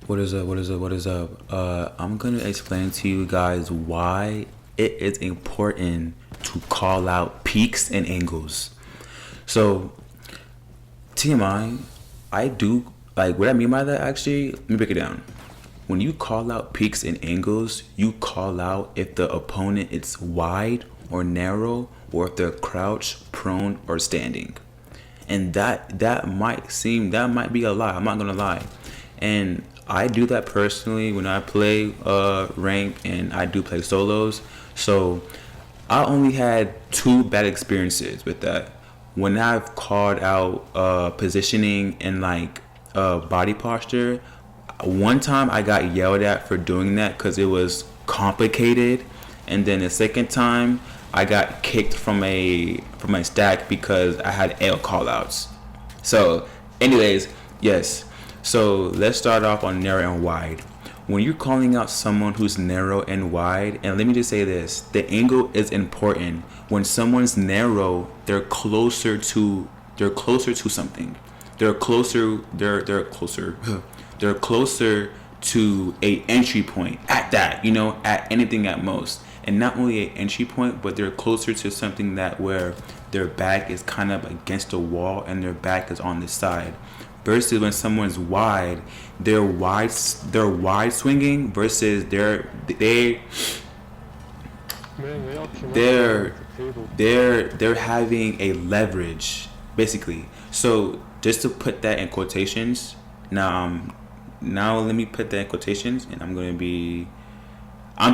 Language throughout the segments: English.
What is up? What is up? What is up? I'm gonna explain to you guys why it is important to call out peaks and angles. So, TMI, I do like what I mean by that actually. Let me break it down. When you call out peaks and angles, you call out if the opponent is wide or narrow, or if they're crouched, prone, or standing. And that might be a lie. I'm not gonna lie, and I do that personally when I play rank and I do play solos. So I only had two bad experiences with that. When I've called out positioning and like body posture, one time I got yelled at for doing that because it was complicated, and then the second time I got kicked from my stack because I had L callouts. So, anyways, yes. So let's start off on narrow and wide. When you're calling out someone who's narrow and wide, and let me just say this, the angle is important. When someone's narrow, they're closer to something. They're closer they're closer to a entry point at that, at anything at most. And not only an entry point, but they're closer to something that where their back is kind of against the wall and their back is on the side. Versus when someone's wide, they're wide swinging versus they're they're having a leverage basically. So just to put that in quotations, now let me put that in quotations, and I'm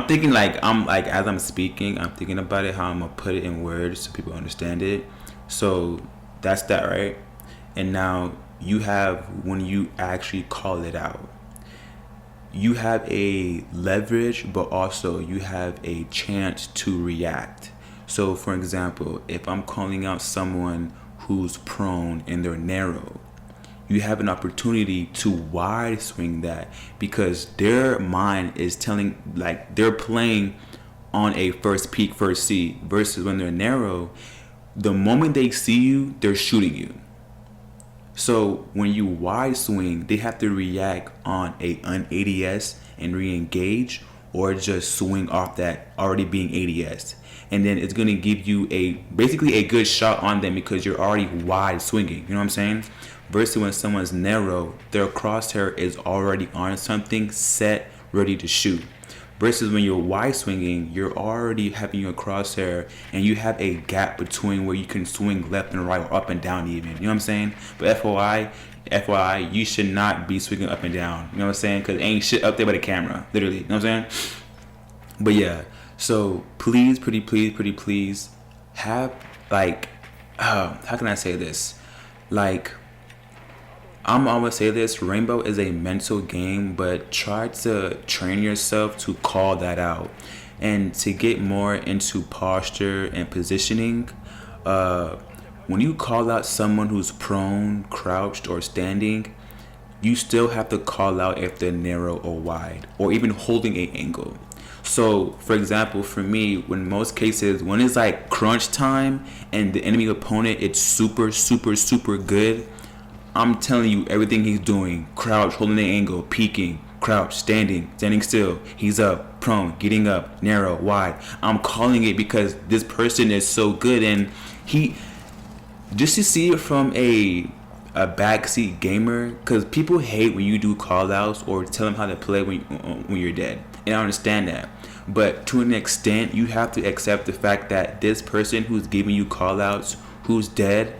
thinking like as I'm speaking, I'm thinking about it how I'm gonna put it in words so people understand it. So that's that, right? And now you have, when you actually call it out, you have a leverage, but also you have a chance to react. So for example, if I'm calling out someone who's prone and they're narrow, you have an opportunity to wide swing that because their mind is telling, like, they're playing on a first peak, first see, versus when they're narrow, the moment they see you, they're shooting you. So when you wide swing, they have to react on an ADS and re-engage, or just swing off that already being ADS. And then it's going to give you basically a good shot on them because you're already wide swinging. You know what I'm saying? Versus when someone's narrow, their crosshair is already on something set, ready to shoot. Versus when you're wide swinging, you're already having your crosshair and you have a gap between where you can swing left and right or up and down even. You know what I'm saying? But FYI, you should not be swinging up and down. You know what I'm saying? Because ain't shit up there but the camera. Literally. You know what I'm saying? But yeah. So please, pretty please, have like, how can I say this? Like, I'm always say this, Rainbow is a mental game, but try to train yourself to call that out. And to get more into posture and positioning, when you call out someone who's prone, crouched, or standing, you still have to call out if they're narrow or wide, or even holding an angle. So, for example, for me, when most cases, when it's like crunch time and the enemy opponent, it's super good, I'm telling you everything he's doing. Crouch, holding the angle, peeking, crouch, standing still. He's up, prone, getting up, narrow, wide. I'm calling it because this person is so good, and he, just to see it from a backseat gamer, because people hate when you do call outs or tell them how to play when you're dead. And I understand that. But to an extent, you have to accept the fact that this person who's giving you call outs, who's dead,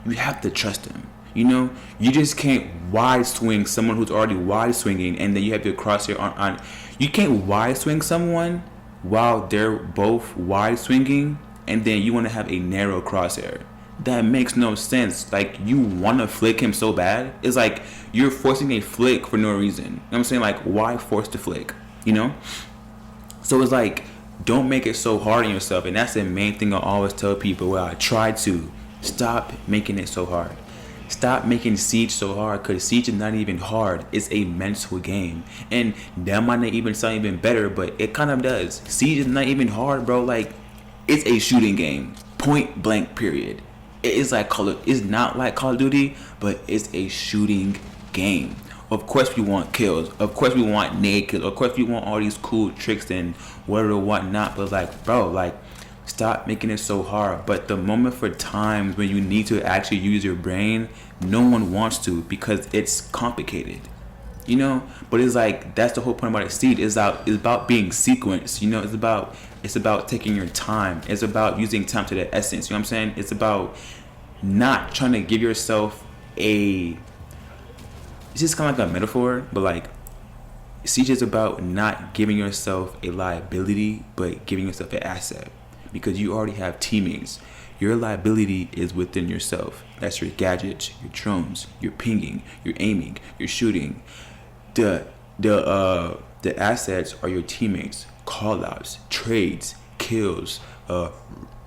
you have to trust him. You just can't wide swing someone who's already wide swinging, and then you have your crosshair on. You can't wide swing someone while they're both wide swinging, and then you want to have a narrow crosshair. That makes no sense. Like, you want to flick him so bad. It's like you're forcing a flick for no reason. You know what I'm saying? Like, why force the flick? So it's like, don't make it so hard on yourself. And that's the main thing I always tell people. Well, I try to stop making it so hard. Stop making Siege so hard, because Siege is not even hard. It's a mental game. And that might not even sound even better, but it kind of does. Siege is not even hard, bro. Like, it's a shooting game. Point blank, period. It's not like Call of Duty, but it's a shooting game. Of course we want kills. Of course we want nade kills. Of course we want all these cool tricks and whatever whatnot. But like, bro, like, stop making it so hard. But the moment for times when you need to actually use your brain, no one wants to because it's complicated. You know, but it's like that's the whole point about Exceed. It's about being sequenced. You know, it's about taking your time. It's about using time to the essence. You know what I'm saying? It's about not trying to give yourself a. It's just kind of like a metaphor, but like Siege is about not giving yourself a liability, but giving yourself an asset because you already have teammates. Your liability is within yourself. That's your gadgets, your drones, your pinging, your aiming, your shooting. The assets are your teammates, callouts, trades, kills,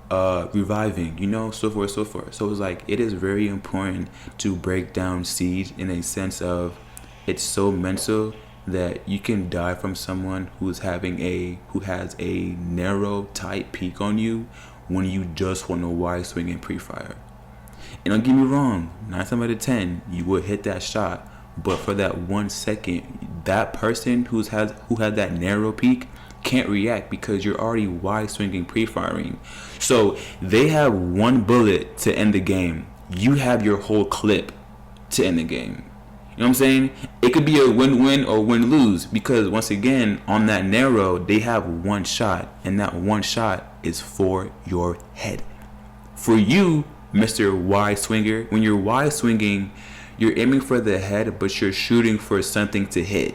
reviving, you know, so forth, so forth. So it's like it is very important to break down Siege in a sense of it's so mental that you can die from someone who has a narrow tight peak on you when you just want a wide swing and pre-fire. And don't get me wrong, 9 times out of 10 you will hit that shot. But for that 1 second, that person who had that narrow peak can't react because you're already wide swinging pre-firing. So they have one bullet to end the game. You have your whole clip to end the game. You know what I'm saying? It could be a win-win or win-lose because once again, on that narrow, they have one shot, and that one shot is for your head. For you, Mr. Wide Swinger, when you're wide swinging, you're aiming for the head, but you're shooting for something to hit.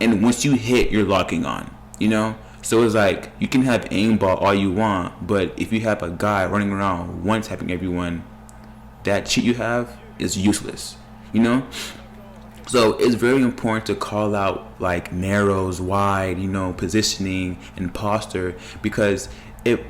And once you hit, you're locking on, you know? So it's like, you can have aimbot all you want, but if you have a guy running around one-tapping everyone, that cheat you have is useless, you know? So it's very important to call out like narrows, wide, you know, positioning, and posture, because it,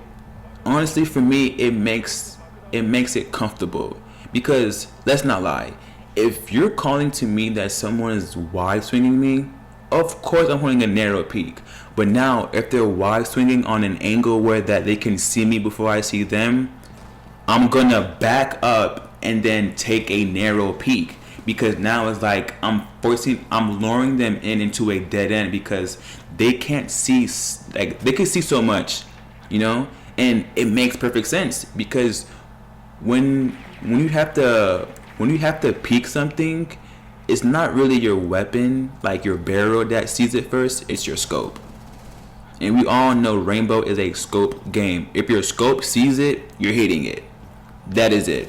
honestly for me, it makes it comfortable. Because let's not lie, if you're calling to me that someone is wide swinging me, of course I'm holding a narrow peak. But now if they're wide swinging on an angle where that they can see me before I see them, I'm gonna back up and then take a narrow peak, because now it's like I'm luring them into a dead end because they can't see, like they can see so much, you know, and it makes perfect sense because when you have to peek something, it's not really your weapon, like your barrel, that sees it first. It's your scope, and we all know Rainbow is a scope game. If your scope sees it, you're hitting it. That is it.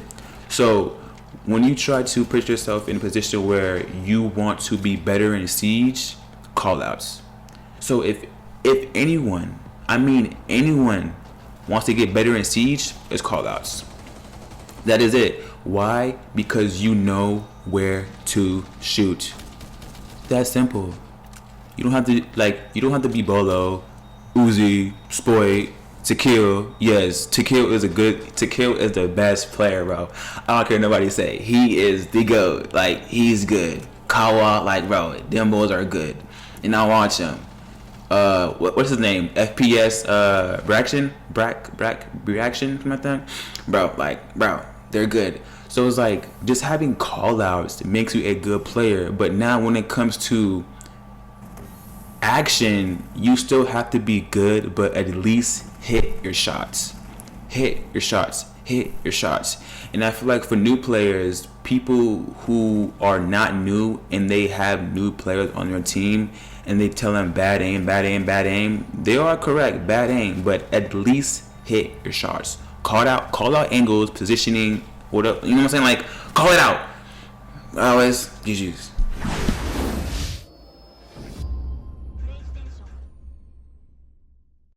So when you try to put yourself in a position where you want to be better in Siege, callouts. So if anyone, I mean anyone, wants to get better in Siege, it's callouts. That is it. Why? Because you know where to shoot. That's simple. You don't have to be Bolo, Uzi, Spoy, to kill. Yes, to kill is the best player, bro. I don't care what nobody say. He is the GOAT. Like, he's good. Kawa, like, bro, them boys are good. And I watch him. What's his name? FPS reaction, something like that. Bro, they're good. So it's like just having call outs makes you a good player. But now when it comes to action, you still have to be good, but at least hit your shots. And I feel like for new players, people who are not new and they have new players on their team and they tell them bad aim, they are correct, bad aim, but at least hit your shots. Call out angles, positioning, what up, you know what I'm saying? Like, call it out. Always GG's.